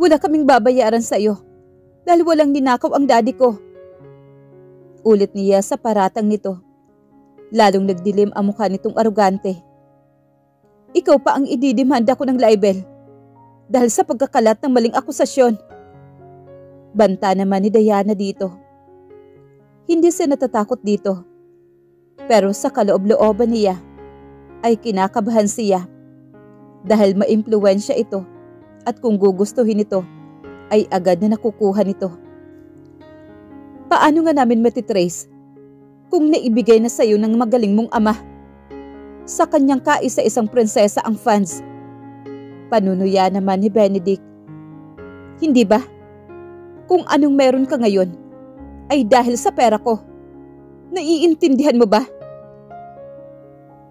Wala kaming babayaran sa'yo dahil walang ninakaw ang daddy ko. Ulit niya sa paratang nito. Lalong nagdilim ang mukha nitong arugante. Ikaw pa ang ididimanda ko ng libel dahil sa pagkakalat ng maling akusasyon. Banta naman ni Diana dito. Hindi siya natatakot dito. Pero sa kaloob-looban niya ay kinakabahan siya dahil maimpluwensya ito at kung gugustuhin ito ay agad na nakukuha nito. Paano nga namin matitrace kung naibigay na sa'yo ng magaling mong ama? Sa kanyang kaisa-isang prinsesa ang funds. Panunuya naman ni Benedict. Hindi ba? Kung anong meron ka ngayon ay dahil sa pera ko. Naiintindihan mo ba?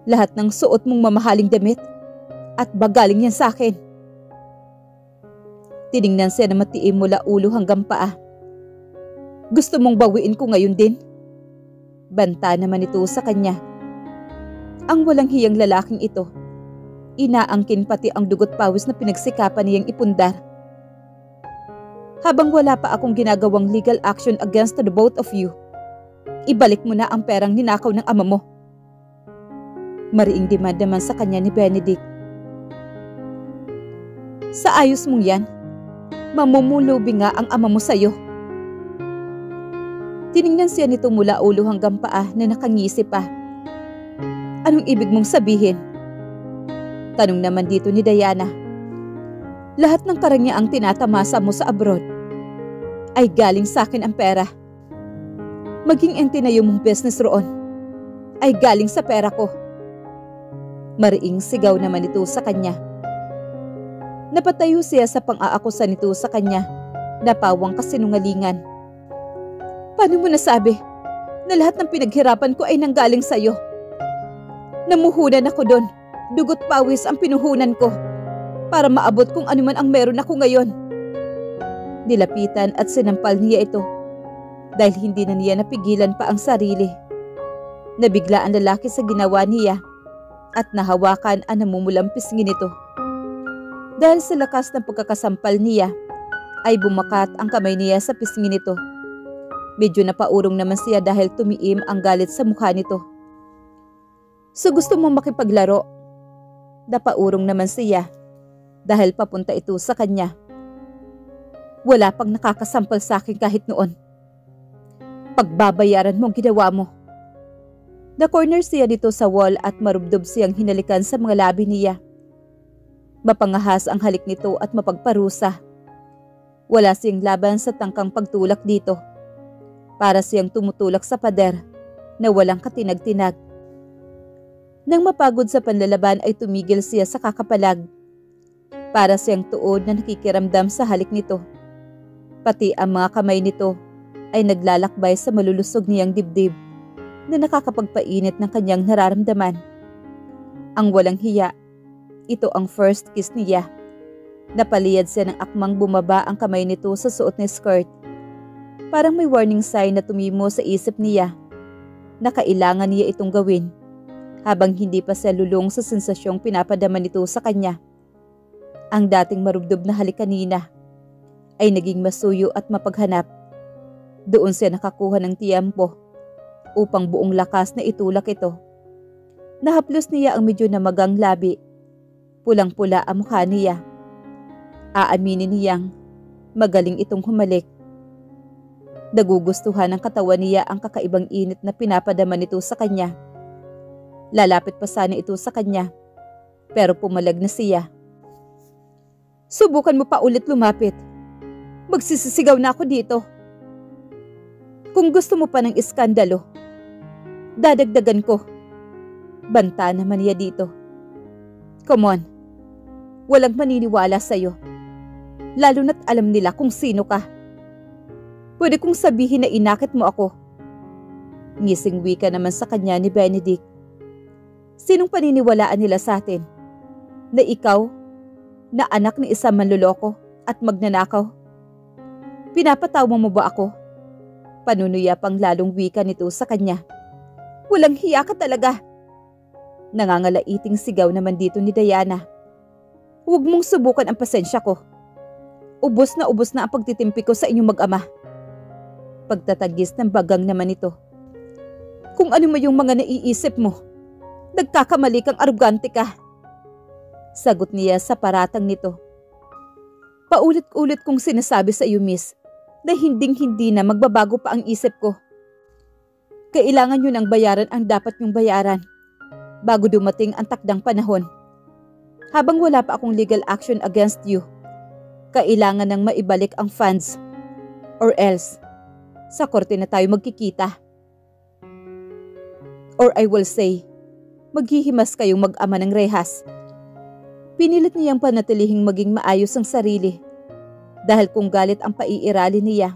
Lahat ng suot mong mamahaling damit at bagaling yan sa akin. Tiningnan siya na matiim mula ulo hanggang paa. Gusto mong bawiin ko ngayon din? Banta naman ito sa kanya. Ang walang hiyang lalaking ito, inaangkin pati ang dugot pawis na pinagsikapan niyang ipundar. Habang wala pa akong ginagawang legal action against the both of you, ibalik mo na ang perang ninakaw ng ama mo. Mariing demand naman sa kanya ni Benedict. Sa ayos mong yan, mamumulubi nga ang ama mo sa'yo. Tiningnan siya nito mula ulo hanggang paa na nakangisi pa. Anong ibig mong sabihin? Tanong naman dito ni Diana. Lahat ng karangyang tinatamasa mo sa abroad ay galing sa akin ang pera. Maging ang tinayo mong business roon ay galing sa pera ko. Mariing sigaw naman ito sa kanya. Napatayo siya sa pang-aakusa nito sa kanya na pawang kasinungalingan. Paano mo nasabi na lahat ng pinaghirapan ko ay nanggaling sa'yo? Namuhunan ako doon. Dugot pawis ang pinuhunan ko para maabot kung ano man ang meron ako ngayon. Nilapitan at sinampal niya ito dahil hindi na niya napigilan pa ang sarili. Nabigla ang lalaki sa ginawa niya at nahawakan ang namumulang pisngi nito. Dahil sa lakas ng pagkakasampal niya ay bumakat ang kamay niya sa pisngi nito. Medyo napaurong naman siya dahil tumiim ang galit sa mukha nito. So gusto mong makipaglaro? Napaurong naman siya dahil papunta ito sa kanya. Wala pang nakakasampal sa akin kahit noon. Pagbabayaran mo ang ginawa mo. Na-corner siya dito sa wall at marubdob siyang hinalikan sa mga labi niya. Mapangahas ang halik nito at mapagparusa. Wala siyang laban sa tangkang pagtulak dito. Para siyang tumutulak sa pader na walang katinag-tinag. Nang mapagod sa panlalaban ay tumigil siya sa kakapalag. Para siyang tuod na nakikiramdam sa halik nito. Pati ang mga kamay nito ay naglalakbay sa malulusog niyang dibdib na nakakapagpainit ng kanyang nararamdaman. Ang walang hiya, ito ang first kiss niya. Napaliyad siya ng akmang bumaba ang kamay nito sa suot na skirt. Parang may warning sign na tumimo sa isip niya na kailangan niya itong gawin habang hindi pa siya lulong sa sensasyong pinapadama nito sa kanya. Ang dating marubdob na halik kanina ay naging masuyo at mapaghanap. Doon siya nakakuha ng tiyempo upang buong lakas na itulak ito. Nahaplos niya ang medyo namagang labi. Pulang-pula ang mukha niya. Aaminin niyang magaling itong humalik. Nagugustuhan ng katawan niya ang kakaibang init na pinapadama nito sa kanya. Lalapit pa sana ito sa kanya, pero pumalag na siya. Subukan mo pa ulit lumapit. Magsisisigaw na ako dito. Kung gusto mo pa ng iskandalo, dadagdagan ko. Banta naman niya dito. Come on, walang maniniwala sa'yo. Lalo na't alam nila kung sino ka. Pwede kong sabihin na inakit mo ako. Ngising wika naman sa kanya ni Benedict. Sinong paniniwalaan nila sa atin? Na ikaw, na anak ni isang manloloko at magnanakaw? Pinapatawa mo ba ako? Panunuya pang lalong wika nito sa kanya. Walang hiya ka talaga. Nangangalaiting sigaw naman dito ni Diana. Huwag mong subukan ang pasensya ko. Ubos na ang pagtitimpi ko sa inyong mag-ama. Pagtatagis ng bagang naman ito. Kung ano mo yung mga naiisip mo, nagkakamali kang arugante ka. Sagot niya sa paratang nito. Paulit-ulit kong sinasabi sa iyo, miss, na hinding-hindi na magbabago pa ang isip ko. Kailangan nyo ng bayaran ang dapat nyong bayaran bago dumating ang takdang panahon. Habang wala pa akong legal action against you, kailangan nang maibalik ang funds or else sa korte na tayo magkikita. Or I will say, maghihimas kayong mag-ama ng rehas. Pinilit niyang panatilihing maging maayos ang sarili dahil kung galit ang paiirali niya,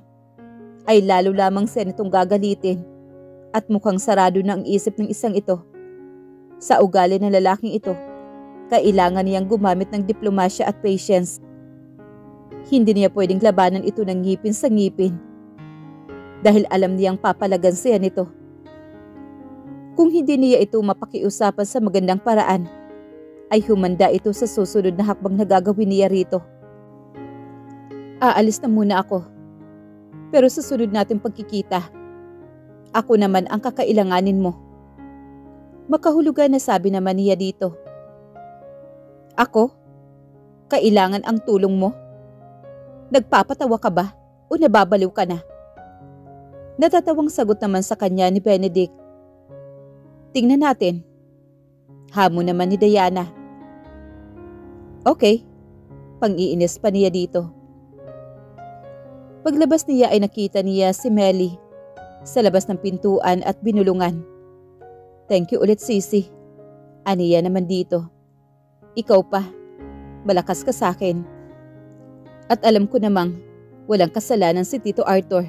ay lalo lamang siya nitong gagalitin at mukhang sarado na ang isip ng isang ito. Sa ugali ng lalaking ito, kailangan niyang gumamit ng diplomasya at patience. Hindi niya pwedeng labanan ito ng ngipin sa ngipin dahil alam niyang papalagan siya nito. Kung hindi niya ito mapakiusapan sa magandang paraan, ay humanda ito sa susunod na hakbang na gagawin niya rito. Aalis na muna ako, pero sa sunod nating pagkikita, ako naman ang kakailanganin mo. Makahulugan na sabi naman niya dito. Ako? Kailangan ang tulong mo? Nagpapatawa ka ba o nababaliw ka na? Natatawang sagot naman sa kanya ni Benedict. Tingnan natin. Hamon naman ni Diana. Okay, pang-iinis pa niya dito. Paglabas niya ay nakita niya si Melly sa labas ng pintuan at binulungan. Thank you ulit, Sisi. Aniya naman dito. Ikaw pa, malakas ka sa akin. At alam ko namang walang kasalanan si Tito Arthur.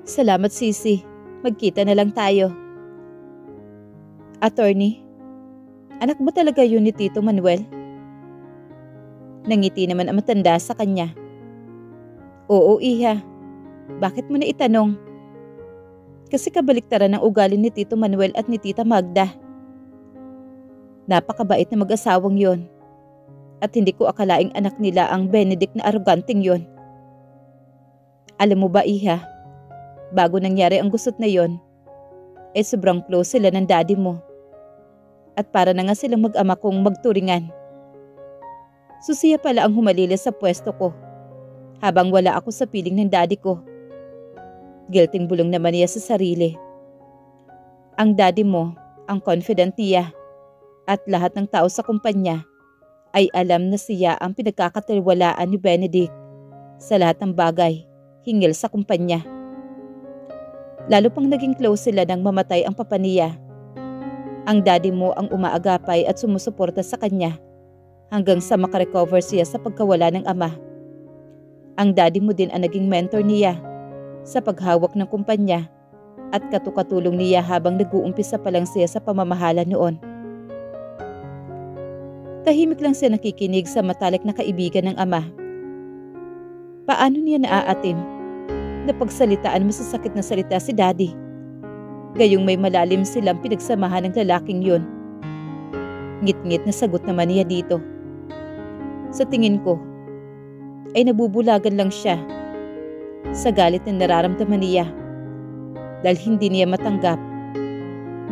Salamat, Sisi. Magkita na lang tayo. Attorney, anak mo talaga yun ni Tito Manuel? Nangiti naman ang matanda sa kanya. Oo, iha. Bakit mo na itanong? Kasi kabaliktaran ng ugali ni Tito Manuel at ni Tita Magda. Napakabait na mag-asawang yon. At hindi ko akalaing anak nila ang Benedict na aroganting yon. Alam mo ba, iha, bago nangyari ang gusot na yon, sobrang close sila ng daddy mo. At para na nga silang mag-ama kong magturingan. Susiya pala ang humalilis sa pwesto ko habang wala ako sa piling ng daddy ko. Guilting bulong naman niya sa sarili. Ang daddy mo, ang confident niya, at lahat ng tao sa kumpanya ay alam na siya ang pinagkakatiwalaan ni Benedict sa lahat ng bagay hingil sa kumpanya. Lalo pang naging close sila nang mamatay ang papa niya. Ang daddy mo ang umaagapay at sumusuporta sa kanya hanggang sa makarecover siya sa pagkawala ng ama. Ang daddy mo din ang naging mentor niya sa paghawak ng kumpanya at katukatulong niya habang nag-uumpisa pa lang siya sa pamamahala noon. Tahimik lang siya nakikinig sa matalik na kaibigan ng ama. Paano niya naaatim na pagsalitaan masasakit na salita si daddy? Gayong may malalim silang pinagsamahan ng lalaking yun. Ngit-ngit na sagot naman niya dito. Sa tingin ko, ay nabubulagan lang siya sa galit na nararamdaman niya dahil hindi niya matanggap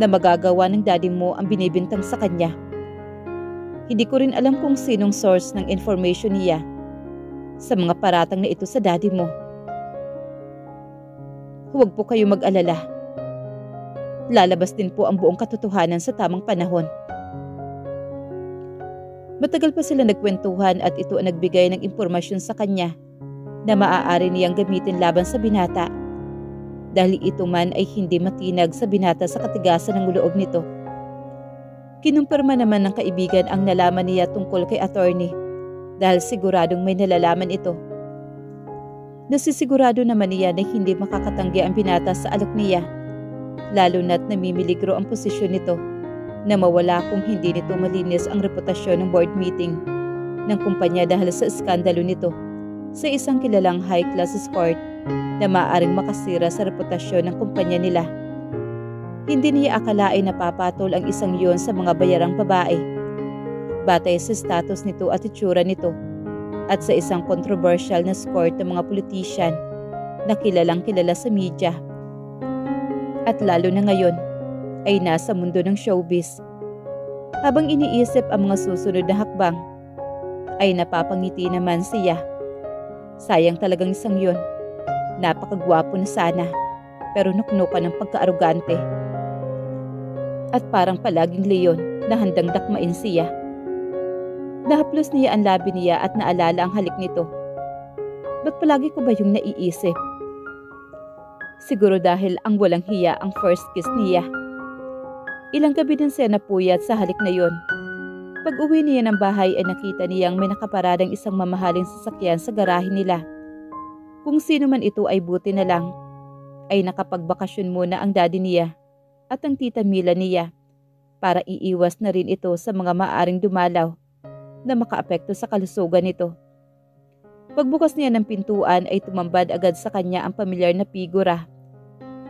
na magagawa ng daddy mo ang binibintang sa kanya. Hindi ko rin alam kung sinong source ng information niya sa mga paratang na ito sa daddy mo. Huwag po kayo mag-alala. Lalabas din po ang buong katotohanan sa tamang panahon. Matagal pa sila nagkwentuhan at ito ang nagbigay ng impormasyon sa kanya na maaari niyang gamitin laban sa binata dahil ito man ay hindi matinag sa binata sa katigasan ng loob nito. Kinumpirma naman ng kaibigan ang nalaman niya tungkol kay attorney dahil siguradong may nalalaman ito. Nasisigurado naman niya na hindi makakatanggi ang binata sa alok niya, lalo na't namimiligro ang posisyon nito na mawala kung hindi nito malinis ang reputasyon ng board meeting ng kumpanya dahil sa iskandalo nito sa isang kilalang high-class escort na maaaring makasira sa reputasyon ng kumpanya nila. Hindi niya akalain na papatol ang isang yun sa mga bayarang babae. Batay sa status nito at itsura nito, at sa isang controversial na score ng mga politician na kilalang kilala sa media. At lalo na ngayon ay nasa mundo ng showbiz. Habang iniisip ang mga susunod na hakbang, ay napapangiti naman siya. Sayang talagang isang yun. Napakagwapo na sana, pero nuknukan ng pagkaarugante. At parang palaging leon na handang dakmain siya. Nahaplos niya ang labi niya at naalala ang halik nito. Ba't palagi ko ba yung naiisip? Siguro dahil ang walang hiya ang first kiss niya. Ilang gabi din siya napuyat sa halik na yon. Pag uwi niya ng bahay ay nakita niyang may nakaparadang isang mamahaling sasakyan sa garahe nila. Kung sino man ito ay buti na lang, ay nakapagbakasyon muna ang daddy niya at ang tita Mila niya para iiwas na rin ito sa mga maaring dumalaw na makaapekto sa kalusugan nito. Pagbukas niya ng pintuan ay tumambad agad sa kanya ang pamilyar na figura.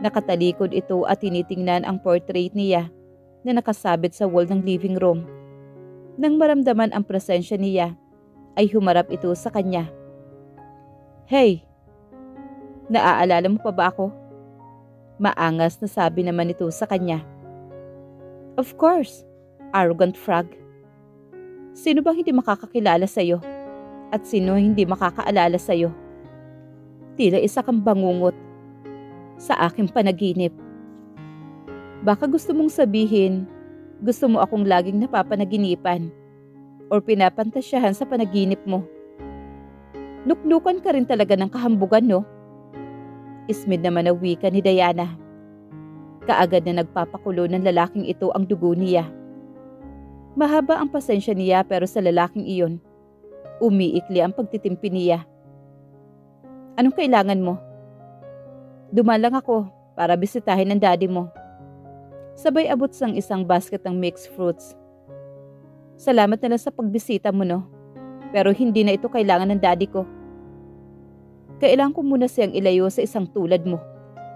Nakatalikod ito at tinitingnan ang portrait niya na nakasabit sa wall ng living room. Nang maramdaman ang presensya niya, ay humarap ito sa kanya. "Hey, naaalala mo pa ba ako?" Maangas na sabi naman ito sa kanya. "Of course, arrogant frog. Sino bang hindi makakakilala sa'yo? At sino hindi makakaalala sa'yo? Tila isa kang bangungot sa aking panaginip. Baka gusto mong sabihin, gusto mo akong laging napapanaginipan or pinapantasyahan sa panaginip mo. Nuknukan ka rin talaga ng kahambugan, no?" Ismid naman na wika ni Diana. Kaagad na nagpapakulo ng lalaking ito ang dugo niya. Mahaba ang pasensya niya pero sa lalaking iyon, umiikli ang pagtitimpi niya. "Anong kailangan mo?" "Dumalang ako para bisitahin ang daddy mo." Sabay abot sang isang basket ng mixed fruits. "Salamat na lang sa pagbisita mo, no? Pero hindi na ito kailangan ng daddy ko. Kailangan ko muna siyang ilayo sa isang tulad mo.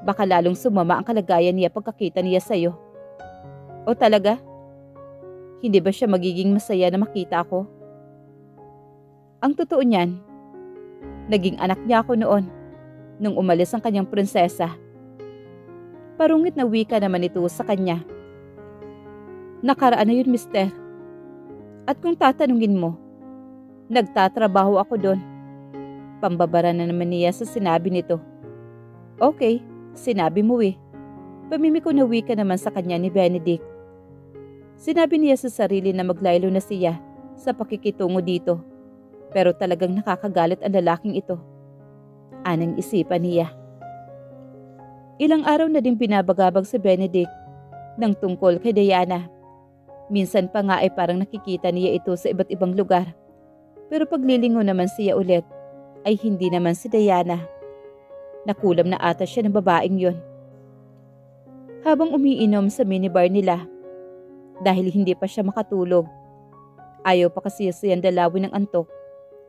Baka lalong sumama ang kalagayan niya pagkakita niya sa'yo." "O talaga? Hindi ba siya magiging masaya na makita ako?" "Ang totoo niyan, naging anak niya ako noon, nung umalis ang kanyang prinsesa." Parungit na wika naman ito sa kanya. "Nakaraan na yun, mister. At kung tatanungin mo, nagtatrabaho ako doon." Pambabara na naman niya sa sinabi nito. "Okay, sinabi mo eh." Pamimiko na wika naman sa kanya ni Benedict. Sinabi niya sa sarili na maglaylo na siya sa pakikitungo dito. Pero talagang nakakagalit ang lalaking ito. Anang isipan niya. Ilang araw na din binabagabag si Benedict ng tungkol kay Diana. Minsan pa nga ay parang nakikita niya ito sa iba't ibang lugar. Pero paglilingon naman siya ulit, ay hindi naman si Diana. Nakulam na ata siya ng babaeng yon. Habang umiinom sa minibar nila, dahil hindi pa siya makatulog, ayaw pa kasi siyang dalawin ng antok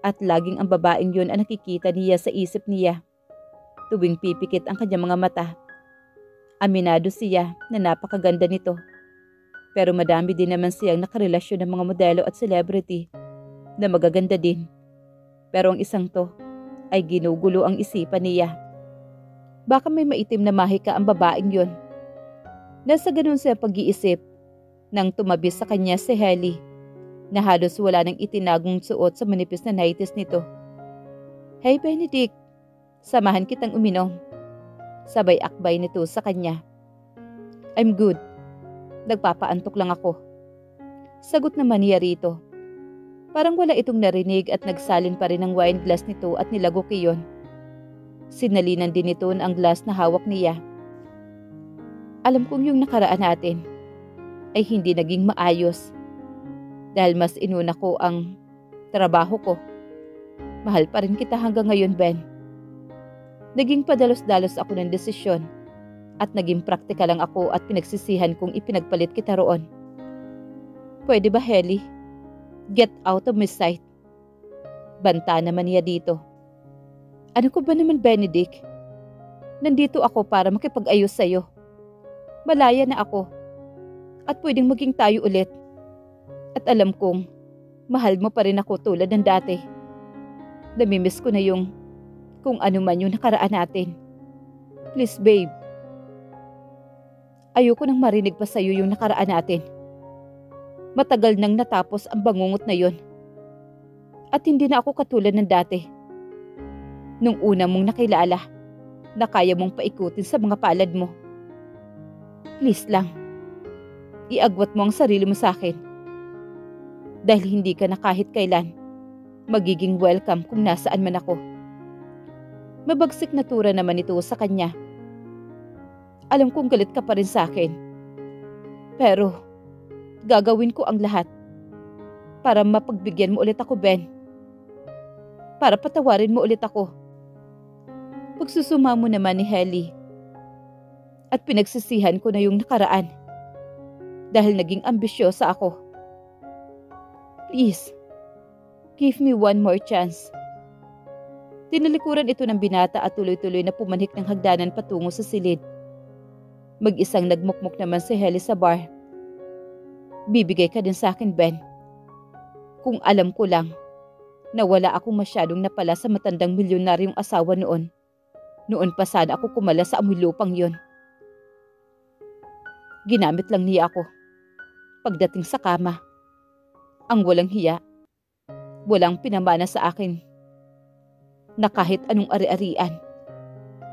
at laging ang babaeng yon ang nakikita niya sa isip niya. Tuwing pipikit ang kanyang mga mata. Aminado siya na napakaganda nito. Pero madami din naman siyang nakarelasyon ng mga modelo at celebrity na magaganda din. Pero ang isang to ay ginugulo ang isipan niya. Baka may maitim na mahika ang babaeng yon. Nasa ganun siya pag-iisip nang tumabi sa kanya si Helly na halos wala nang itinagong suot sa manipis na nighties nito. "Hey Benedict, samahan kitang uminom." Sabay akbay nito sa kanya. "I'm good. Nagpapaantok lang ako." Sagot naman niya rito. Parang wala itong narinig at nagsalin pa rin ang wine glass nito at nilagok iyon. Sinalinan din nito ang glass na hawak niya. "Alam kong yung nakaraan natin ay hindi naging maayos. Dahil mas inuna ko ang trabaho ko. Mahal pa rin kita hanggang ngayon, Ben. Naging padalos-dalos ako ng desisyon at naging praktika lang ako at pinagsisihan kong ipinagpalit kita roon. Pwede ba, Helly? Get out of my sight." Banta naman niya dito. "Ano ko ba naman, Benedict? Nandito ako para makipag-ayos sa'yo. Malaya na ako. At pwedeng maging tayo ulit. At alam kong mahal mo pa rin ako tulad ng dati. Namimiss ko na yung kung ano man yung nakaraan natin. Please, babe. Ayoko nang marinig pa sa'yo yung nakaraan natin. Matagal nang natapos ang bangungot na yon. At hindi na ako katulad ng dati. Nung una mong nakilala, na kaya mong paikutin sa mga palad mo. Please lang, iagwat mo ang sarili mo sa akin. Dahil hindi ka na kahit kailan magiging welcome kung nasaan man ako. Mabagsik na tura naman ito sa kanya. Alam kong galit ka pa rin sa akin. Pero, gagawin ko ang lahat para mapagbigyan mo ulit ako, Ben. Para patawarin mo ulit ako. Pagsusuma mo naman ni Helly. At pinagsisihan ko na yung nakaraan. Dahil naging ambisyosa ako. Please, give me one more chance. Tinalikuran ito ng binata at tuloy-tuloy na pumanhik ng hagdanan patungo sa silid. Mag-isang nagmukmuk naman si Helly sa bar. Bibigay ka din sa akin, Ben. Kung alam ko lang na wala akong masyadong napala sa matandang milyonaryong asawa noon. Noon pa sana ako kumala sa amoy lupang yon. Ginamit lang niya ako. Pagdating sa kama, ang walang hiya, walang pinamana sa akin na kahit anong ari-arian,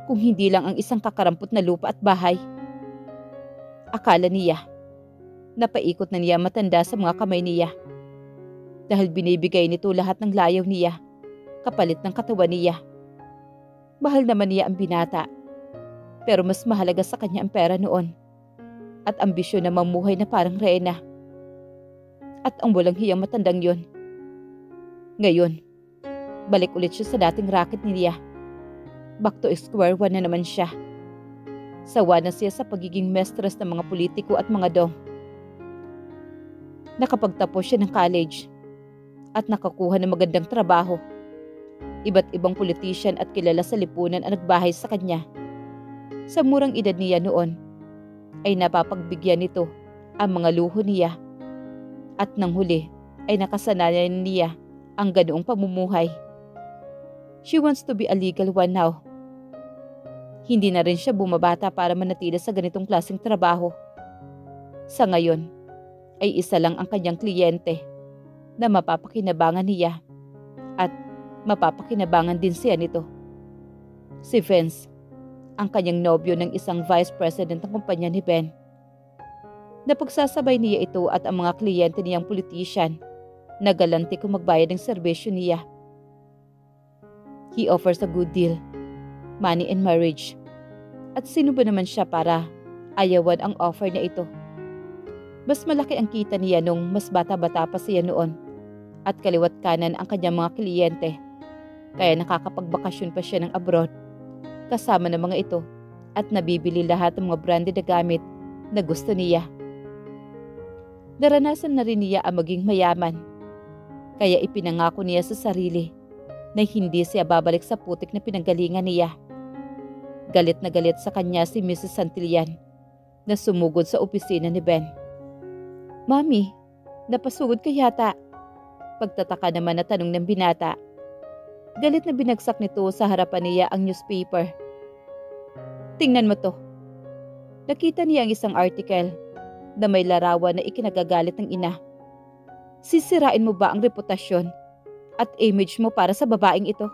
kung hindi lang ang isang kakarampot na lupa at bahay. Akala niya, napaikot na niya matanda sa mga kamay niya. Dahil binibigay nito lahat ng layaw niya, kapalit ng katawan niya. Mahal naman niya ang binata, pero mas mahalaga sa kanya ang pera noon at ambisyon na mamuhay na parang reyna. At ang walang hiyang matandang yon. Ngayon, balik ulit siya sa dating racket niya. Back to square one na naman siya. Sawa na siya sa pagiging mistress ng mga politiko at mga dong. Nakapagtapos siya ng college at nakakuha ng magandang trabaho. Iba't ibang politician at kilala sa lipunan ang nagbahay sa kanya. Sa murang edad niya noon, ay napapagbigyan nito ang mga luho niya. At nang huli ay nakasanayan niya ang ganoong pamumuhay. She wants to be a legal one now. Hindi na rin siya bumabata para manatili sa ganitong klaseng trabaho. Sa ngayon, ay isa lang ang kanyang kliyente na mapapakinabangan niya at mapapakinabangan din siya nito. Si Vince, ang kanyang nobyo ng isang vice president ng kumpanya ni Ben. Napagsasabay niya ito at ang mga kliyente niyang politician na galante kung magbayad ng serbisyo niya. He offers a good deal, money and marriage. At sino ba naman siya para ayawan ang offer niya ito? Mas malaki ang kita niya nung mas bata-bata pa siya noon at kaliwat kanan ang kanyang mga kliyente. Kaya nakakapagbakasyon pa siya ng abroad kasama ng mga ito at nabibili lahat ng mga branded na gamit na gusto niya. Naranasan na rin niya ang maging mayaman. Kaya ipinangako niya sa sarili na hindi siya babalik sa putik na pinanggalingan niya. Galit na galit sa kanya si Mrs. Santillan na sumugod sa opisina ni Ben. Mami, napasugod ka yata? Pagtataka naman na tanong ng binata. Galit na binagsak nito sa harapan niya ang newspaper. Tingnan mo to. Nakita niya ang isang article na may larawan na ikinagagalit ng ina. Sisirain mo ba ang reputasyon at image mo para sa babaeng ito?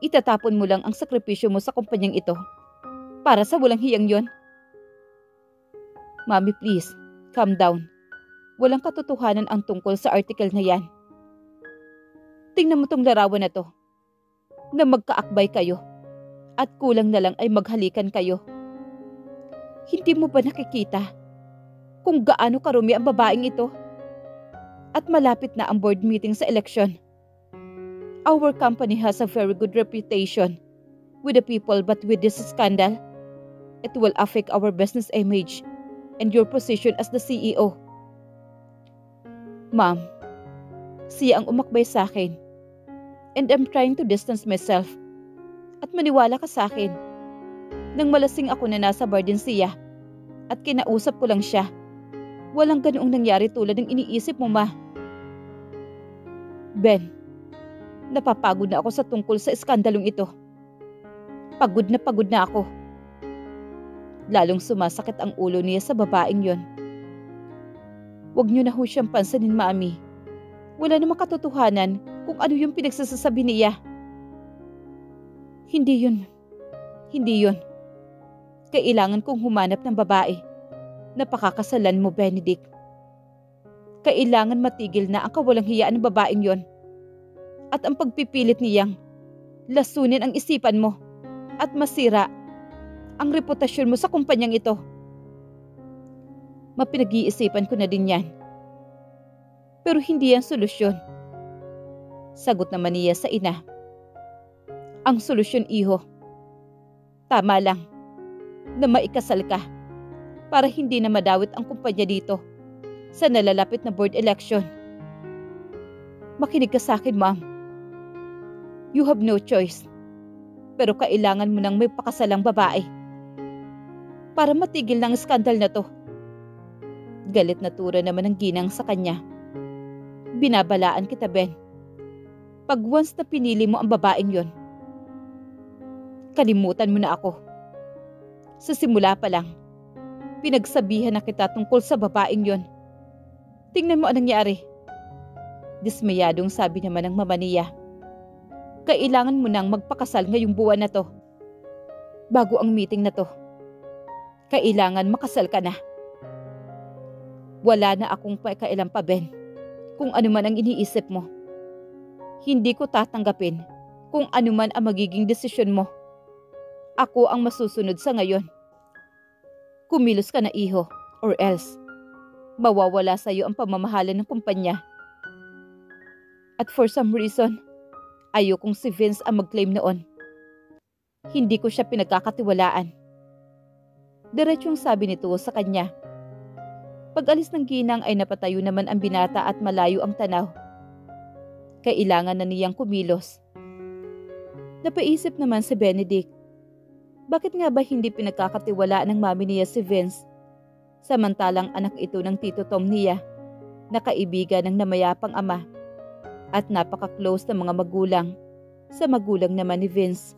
Itatapon mo lang ang sakripisyo mo sa kumpanyang ito para sa walang hiyang yon? Mami, please, calm down. Walang katotohanan ang tungkol sa article na yan. Tingnan mo tong larawan na to, na magkaakbay kayo at kulang na lang ay maghalikan kayo. Hindi mo ba nakikita kung gaano karumi ang babaeng ito? At malapit na ang board meeting sa eleksyon. Our company has a very good reputation with the people, but with this scandal, it will affect our business image and your position as the CEO. Ma'am, siya ang umakbay sa akin. And I'm trying to distance myself. At maniwala ka sa akin. Nang malasing ako na nasa bar din siya at kinausap ko lang siya, walang ganoong nangyari tulad ng iniisip mo, Ma. Ben, Napapagod na ako sa tungkol sa iskandalong ito. Pagod na ako. Lalong sumasakit ang ulo niya sa babaeng yon. Huwag niyo na ho siyang pansinin, Mami. Wala namang katotohanan kung ano yung pinagsasasabi niya. Hindi yun. Kailangan kong humanap ng babae na pakakasalan mo, Benedict. Kailangan matigil na ang kawalang hiyaan ng babaeng yon at ang pagpipilit niyang lasunin ang isipan mo at masira ang reputasyon mo sa kumpanyang ito. Mapinag-iisipan ko na din yan. Pero hindi yan solusyon. Sagot naman niya sa ina. Ang solusyon, iho. Tama lang na maikasal ka para hindi na madawit ang kumpanya dito sa nalalapit na board election. Makinig ka sa akin, Ma'am. You have no choice. Pero kailangan mo nang may pakasalang babae para matigil ng skandal na to. Galit na tura naman ang ginang sa kanya. Binabalaan kita, Ben. Pag once na pinili mo ang babaeng yon, kalimutan mo na ako. Sa simula pa lang, pinagsabihan na kita tungkol sa babaeng yon. Tingnan mo anong nangyari. Dismayadong sabi naman ng mama niya. Kailangan mo nang magpakasal ngayong buwan na to. Bago ang meeting na to. Kailangan makasal ka na. Wala na akong pakailan pa, Ben. Kung ano man ang iniisip mo. Hindi ko tatanggapin kung ano man ang magiging desisyon mo. Ako ang masusunod sa ngayon. Kumilos ka na, iho, or else mawawala sa iyo ang pamamahala ng kumpanya. At for some reason, ayokong si Vince ang mag-claim noon. Hindi ko siya pinagkakatiwalaan. Diretsyong sabi nito sa kanya. Pag-alis ng ginang ay napatayo naman ang binata at malayo ang tanaw. Kailangan na niyang kumilos. Napaisip naman si Benedict. Bakit nga ba hindi pinagkakatiwalaan ng mami niya si Vince? Samantalang anak ito ng Tito Tom niya, na kaibigan ng namayapang ama at napaka-close ng mga magulang sa magulang naman ni Vince.